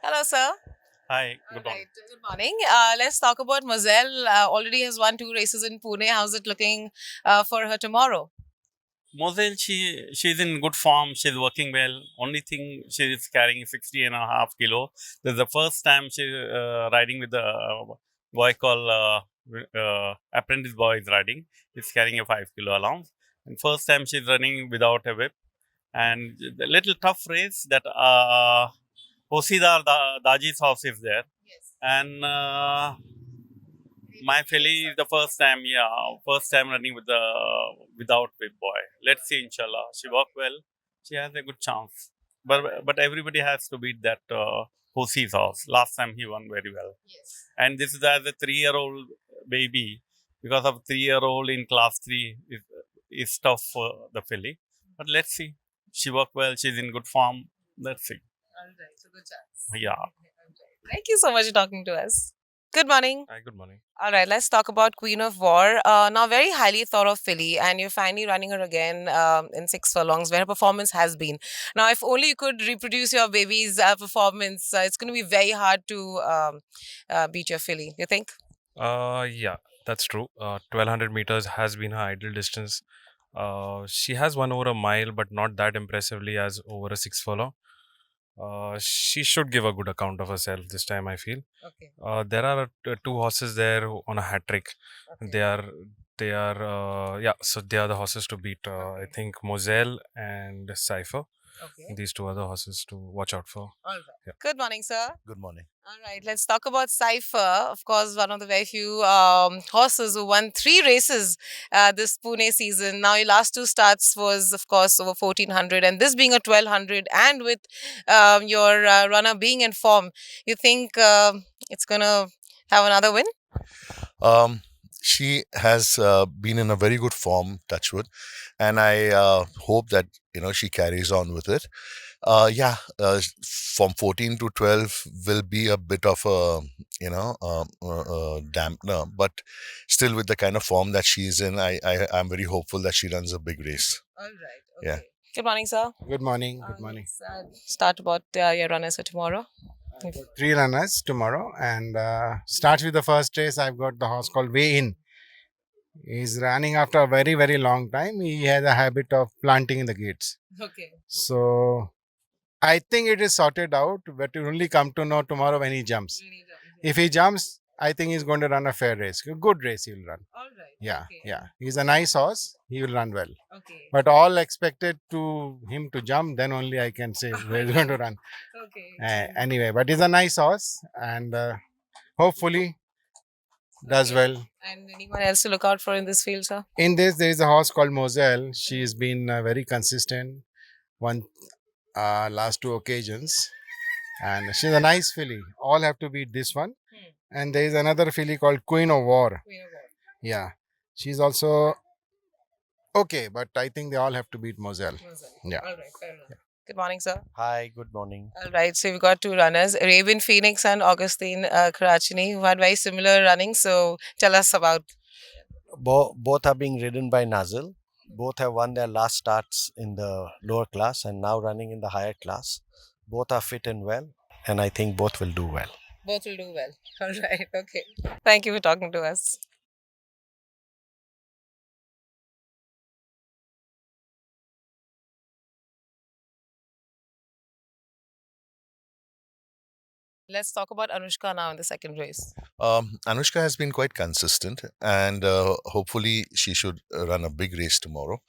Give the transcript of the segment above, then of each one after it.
Hello, sir. Hi, good All morning. right. Good morning. Let's talk about Moselle. Already has won two races in Pune. How's it looking for her tomorrow? Moselle, she's in good form. She's working well. Only thing she is carrying 60.5 kilo. This is the first time she riding with the boy called apprentice boy is riding. He's carrying a 5 kilo allowance. And first time she's running without a whip. And the little tough race that Hosidar Daji's house is there. Yes. And my filly is the first time, first time running with the without whip boy. Let's see, inshallah. She worked well. She has a good chance. But everybody has to beat that Hosi's horse. Last time he won very well. Yes. And this is as a 3-year-old baby. Because of 3-year-old in class 3 is tough for the filly. But let's see. She worked well. She's in good form. Let's see. All right. So good chance. Yeah. All right. Thank you so much for talking to us. Good morning. Hi, good morning. All right, let's talk about Queen of War. Now, very highly thought of filly, and you're finally running her again in 6 furlongs, where her performance has been. Now, if only you could reproduce your baby's performance, it's going to be very hard to beat your filly. You think? Yeah, that's true. 1200 meters has been her ideal distance. She has won over a mile, but not that impressively as over a 6 furlong. She should give a good account of herself this time, I feel. Okay. There are two horses there on a hat trick. They are, yeah, so they are the horses to beat. I think Moselle and Cipher. Okay. These two are the horses to watch out for. All right. Yeah. Good morning, sir. Good morning. All right, let's talk about Cipher. Of course, one of the very few horses who won 3 races this Pune season. Now, your last 2 starts was, of course, over 1400, and this being a 1200, and with your runner being in form, you think it's going to have another win? Um, she has been in a very good form, touchwood, and I hope that she carries on with it. Yeah, from 14 to 12 will be a bit of a dampener, but still with the kind of form that she's in, I'm very hopeful that she runs a big race. All right. Okay. Yeah. Good morning, sir. Good morning. Good morning. Let's start about your runners for tomorrow. I've got 3 runners tomorrow, and starts with the first race. I've got the horse called Way In. He's running after a very, very long time. He has a habit of planting in the gates. Okay. So I think it is sorted out, but you only come to know tomorrow when he jumps. If he jumps, I think he's going to run a fair race. A good race he will run. All right. Yeah, Okay. yeah. He's a nice horse. He will run well. Okay. But all expected to him to jump, then only I can say where he's going to run. Okay. Anyway, but he's a nice horse, and hopefully does well. And anyone else to look out for in this field, sir? In this, there is a horse called Moselle. She's been very consistent. Won last 2 occasions, and she's a nice filly. All have to beat this one. And there is another filly called Queen of War. Queen of War. Yeah, she's also okay, but I think they all have to beat Moselle. Yeah. All right. Fair enough. Good morning, sir. Hi, good morning. All right. So we've got 2 runners, Raven Phoenix and Augustine Karachini, who had very similar running. So tell us about. Both are being ridden by Nazil. Both have won their last starts in the lower class and now running in the higher class. Both are fit and well, and I think both will do well. Both will do well. All right. Okay. Thank you for talking to us. Let's talk about Anushka now in the second race. Anushka has been quite consistent, and hopefully she should run a big race tomorrow.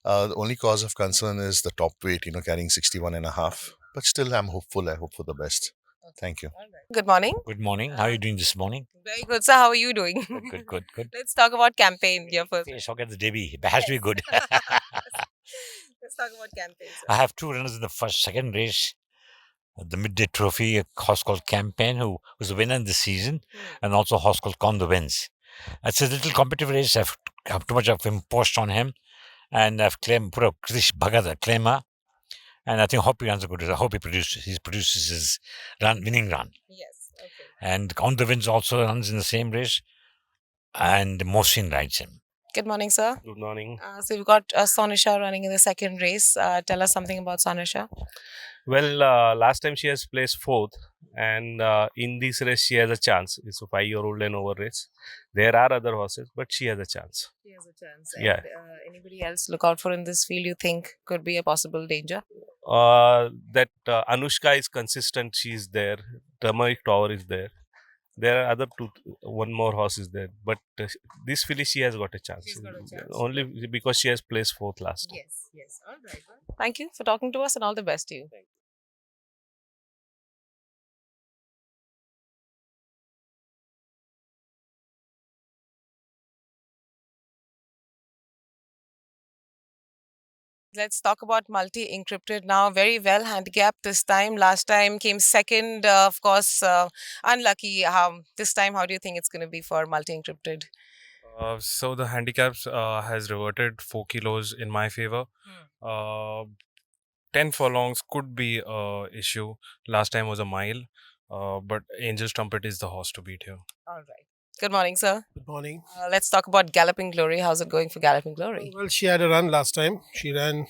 The only cause of concern is the top weight, carrying 61.5. But still, I'm hopeful. I hope for the best. Thank you. All right. Good morning. Good morning. How are you doing this morning? Very good, sir. How are you doing? Good. Let's talk about campaign here first. Yes, I'll get the Debbie. It has to be good. Let's talk about campaign, sir. I have 2 runners in the second race. The midday trophy, a horse called Campaign, who was the winner in this season, and also a horse called Condovince. It's a little competitive race. I've too much of imposed on him, and I've put a Krish Bhagat, a claimer, and I think hope he runs a good race. I hope he produces his winning run. Yes. Okay. And Condovince also runs in the same race, and Mohsin rides him. Good morning, sir. Good morning. So we've got Sanisha running in the second race. Tell us something about Sanisha. Well, last time she has placed fourth, and in this race she has a chance. It's a 5-year-old and over race. There are other horses, but she has a chance. She has a chance. Yeah. And anybody else look out for in this field you think could be a possible danger? That Anushka is consistent. She is there. Turmeric Tower is there. There are other one more horse is there, but this filly she has got a chance. She's got a chance. Only because she has placed fourth last time. Yes, yes. All right. Thank you for talking to us and all the best to you. Let's talk about multi-encrypted now. Very well handicapped this time. Last time came second, of course, unlucky. This time, how do you think it's going to be for multi-encrypted? So the handicaps has reverted 4 kilos in my favor. 10 furlongs could be a issue. Last time was a mile, but Angel's Trumpet is the horse to beat here. All right. Good morning, sir. Good morning. Let's talk about Galloping Glory. How's it going for Galloping Glory? Well, she had a run last time. She ran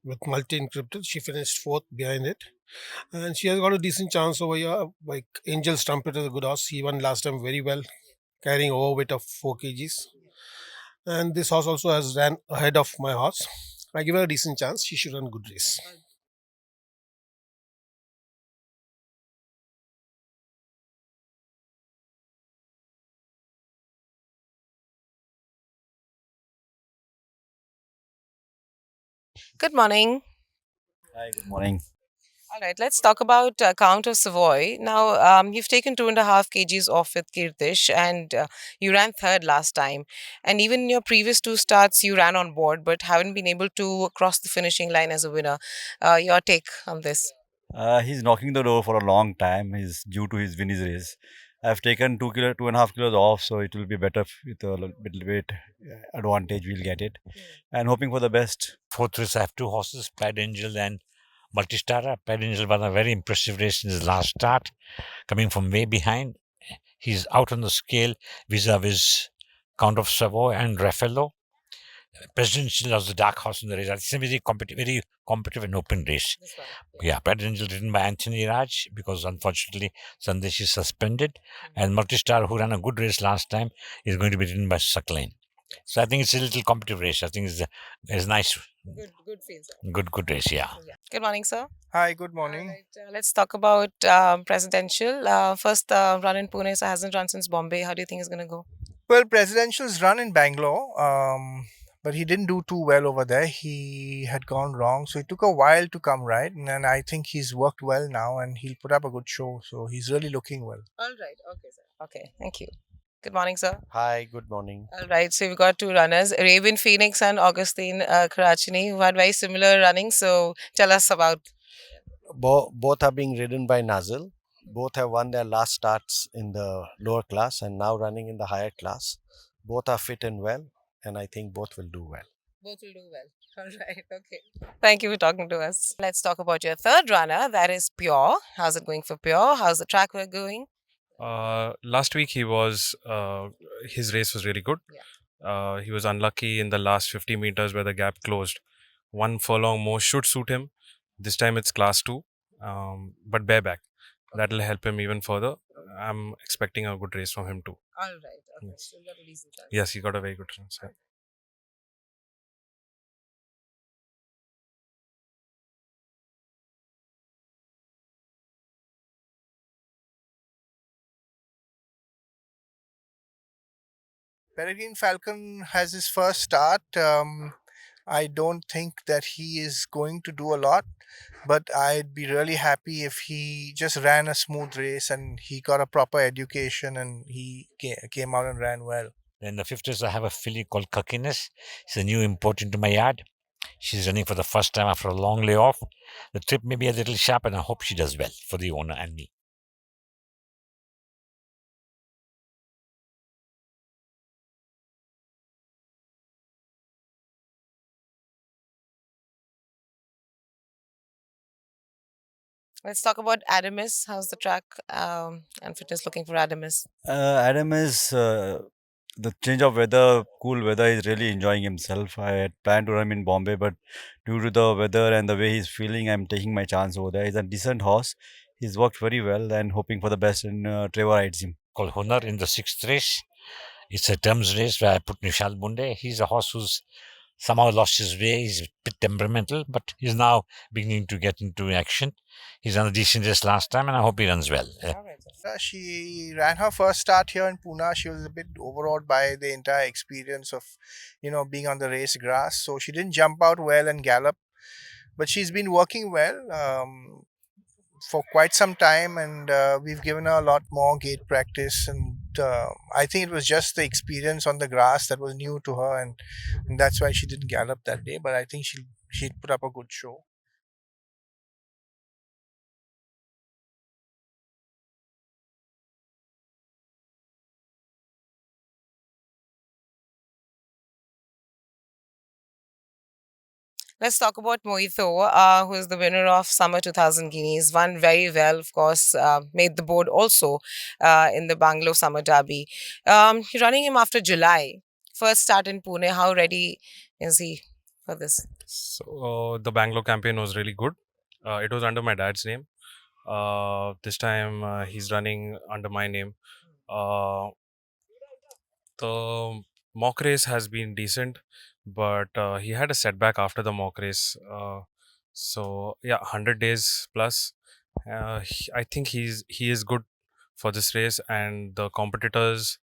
with multi-encrypted. She finished fourth behind it. And she has got a decent chance over here. Like Angel's Trumpet is a good horse. He won last time very well, carrying overweight of 4 kgs. And this horse also has ran ahead of my horse. I give her a decent chance. She should run a good race. Good morning. Hi, good morning. All right, let's talk about Count of Savoy. Now, you've taken 2.5 kgs off with Kirtish, and you ran third last time. And even in your previous two starts, you ran on board, but haven't been able to cross the finishing line as a winner. Your take on this? He's knocking the door for a long time. He's due to his win his race. I've taken 2.5 kilos off, so it will be better with a little bit advantage. We'll get it, and hoping for the best. Fourth race, I have two horses, Pad Angel and Multistar. Pad Angel won a very impressive race in his last start, coming from way behind. He's out on the scale vis-a-vis Count of Savoy and Raffaello. Presidential was the dark horse in the race. It's a very competitive and open race. Yeah, Presidential ridden by Anthony Raj because unfortunately Sandesh is suspended, and Multistar, who ran a good race last time, is going to be ridden by Suckline. So I think it's a little competitive race. I think it's nice. Good field, sir. Good race, yeah. Good morning, sir. Hi, good morning. All right, let's talk about Presidential. First run in Pune, so hasn't run since Bombay. How do you think it's going to go? Well, Presidential's run in Bangalore, but he didn't do too well over there. He had gone wrong, so it took a while to come right. And I think he's worked well now, and he'll put up a good show. So he's really looking well. All right, okay, sir. Okay, thank you. Good morning, sir. Hi, good morning. All right, so we've got two runners, Raven Phoenix and Augustine Karachini, who had very similar running. So tell us about. Both are being ridden by Nazil. Both have won their last starts in the lower class and now running in the higher class. Both are fit and well, and I think both will do well. Both will do well. All right, okay. Thank you for talking to us. Let's talk about your third runner, that is Pure. How's it going for Pure? How's the track work going? Last week he was his race was really good. He was unlucky in the last 50 meters where the gap closed. 1 furlong more should suit him. This time it's class 2, but bareback. That'll help him even further. I'm expecting a good race from him too. All right, okay. Yes. So you got a decent chance. Yes, he got a very good chance. Yeah. Peregrine Falcon has his first start. I don't think that he is going to do a lot, but I'd be really happy if he just ran a smooth race and he got a proper education and he came out and ran well. Then the fifth race, I have a filly called Cockiness. She's a new import into my yard. She's running for the first time after a long layoff. The trip may be a little sharp, and I hope she does well for the owner and me. Let's talk about Adamus. How's the track and fitness looking for Adamus? Adam is the change of weather, cool weather, is really enjoying himself. I had planned to run him in Bombay, but due to the weather and the way he's feeling, I'm taking my chance over there. He's a decent horse. He's worked very well and hoping for the best, and Trevor rides him. Called Honor in the sixth race. It's a terms race where I put Nishal Bunde. He's a horse who's somehow lost his way. He's a bit temperamental, but he's now beginning to get into action. He's on a decent race last time, and I hope he runs well. She ran her first start here in Pune. She was a bit overawed by the entire experience of, being on the race grass. So she didn't jump out well and gallop, but she's been working well for quite some time, and we've given her a lot more gait practice. And I think it was just the experience on the grass that was new to her, and that's why she didn't gallop that day. But I think she'd put up a good show. Let's talk about Mojito, who is the winner of Summer 2000 Guineas. Won very well, of course, made the board also in the Bangalore Summer Derby. You're running him after July. First start in Pune. How ready is he for this? So the Bangalore campaign was really good. It was under my dad's name. This time he's running under my name. The mock race has been decent, but he had a setback after the mock race. So yeah, 100 days plus. I think he is good for this race, and the competitors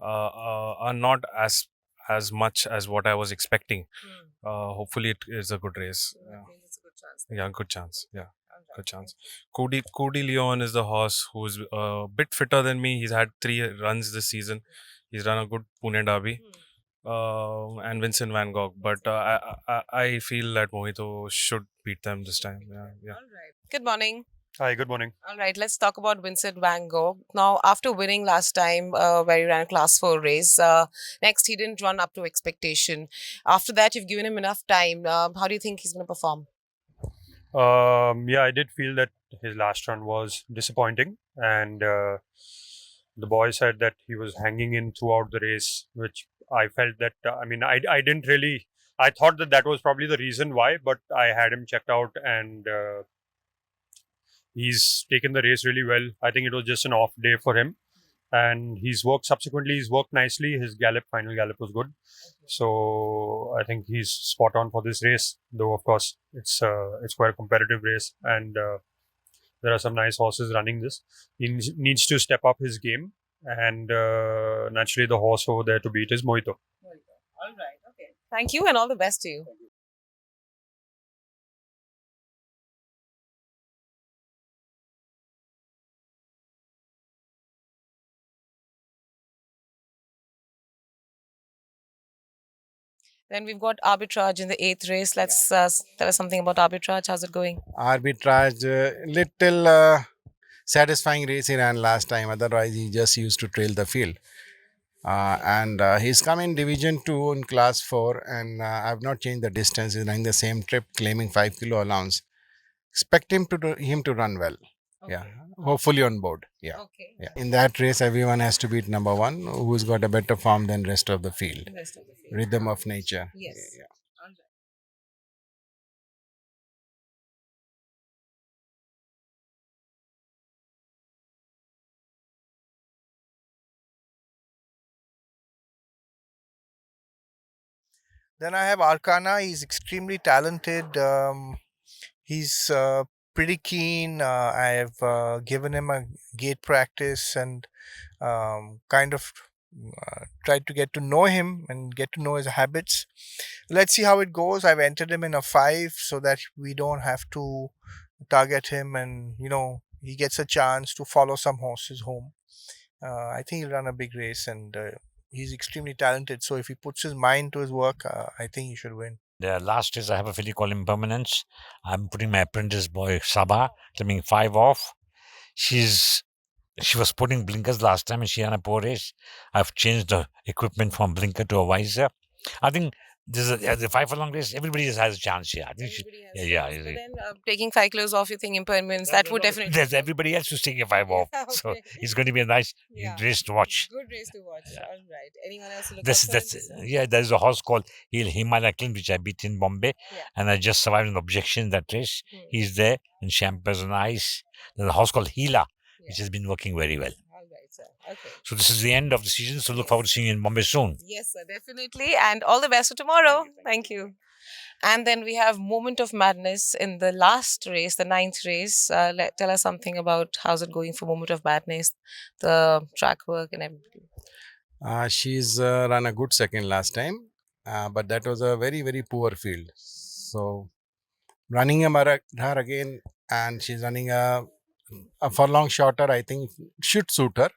are not as much as what I was expecting. Hopefully, it is a good race. Yeah, good chance. Yeah. Good chance. Cody Leon is the horse who's a bit fitter than me. He's had 3 runs this season. He's run a good Pune Derby. And Vincent van Gogh. But I feel that Mojito should beat them this time. Yeah. All right. Good morning. Hi, good morning. All right, let's talk about Vincent van Gogh. Now, after winning last time, where he ran a Class 4 race, next he didn't run up to expectation. After that, you've given him enough time. How do you think he's going to perform? Yeah, I did feel that his last run was disappointing, and the boy said that he was hanging in throughout the race, which I felt that I didn't really. I thought that was probably the reason why, but I had him checked out, and he's taken the race really well. I think it was just an off day for him, and he's worked nicely. His final gallop was good. So I think he's spot on for this race, though of course it's quite a competitive race, and there are some nice horses running this. He needs to step up his game, and naturally the horse over there to beat is Mojito. All right, okay. Thank you and all the best to you. Then we've got Arbitrage in the 8th race. Let's tell us something about Arbitrage. How's it going? Arbitrage, little satisfying race he ran last time. Otherwise, he just used to trail the field. And he's come in Division 2 in Class 4, and I've not changed the distance. He's running the same trip, claiming 5 kilo allowance. Expect him to run well. Okay. Yeah, hopefully on board. Yeah. Okay. Yeah. In that race, everyone has to beat number 1, who's got a better form than rest of the field. Rhythm of nature. Yes. Yeah. All right. Then I have Arcana. He's extremely talented. He's pretty keen. I have given him a gait practice and kind of tried to get to know him and get to know his habits. Let's see how it goes. I've entered him in a 5 so that we don't have to target him, and he gets a chance to follow some horses home. I think he'll run a big race, and he's extremely talented. So if he puts his mind to his work, I think he should win. The last race, I have a filly called Impermanence. I'm putting my apprentice boy Sabha, claiming 5 off. She was putting blinkers last time and she ran a poor race. I've changed the equipment from blinker to a visor. I think the 5 furlong race. Everybody has a chance here. I think Everybody has yeah, chance. yeah. But then taking 5 kilos off, you think impairments, that would definitely There's help. everybody else who's taking a 5 off. Yeah, So okay. it's going to be a nice Yeah. race to watch. Good race to watch. Yeah. All right. Anyone else to look That's out for? that's in this? yeah. There's a horse called Himalaya Clint, which I beat in Bombay, Yeah. and I just survived an objection in that race. Hmm. He's there in Champers on ice. There's a horse called Hila, which Yeah. has been working very well. All right, sir. Okay. So this is the end of the season. So look Yes. forward to seeing you in Bombay soon. Yes, sir, definitely. And all the best for tomorrow. Thank you. And then we have Moment of Madness in the last race, the 9th race. Tell us something about how's it going for Moment of Madness, the track work and everything. She's run a good second last time, but that was a very, very poor field. So running her again, and she's running a furlong shorter, I think should suit her.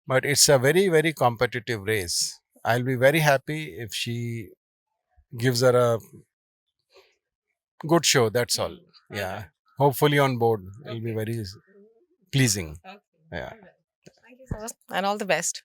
But it's a very, very competitive race. I'll be very happy if she gives her a good show. That's all. Yeah. Hopefully on board. It'll be very pleasing. Okay. Yeah. Thank you so much. And all the best.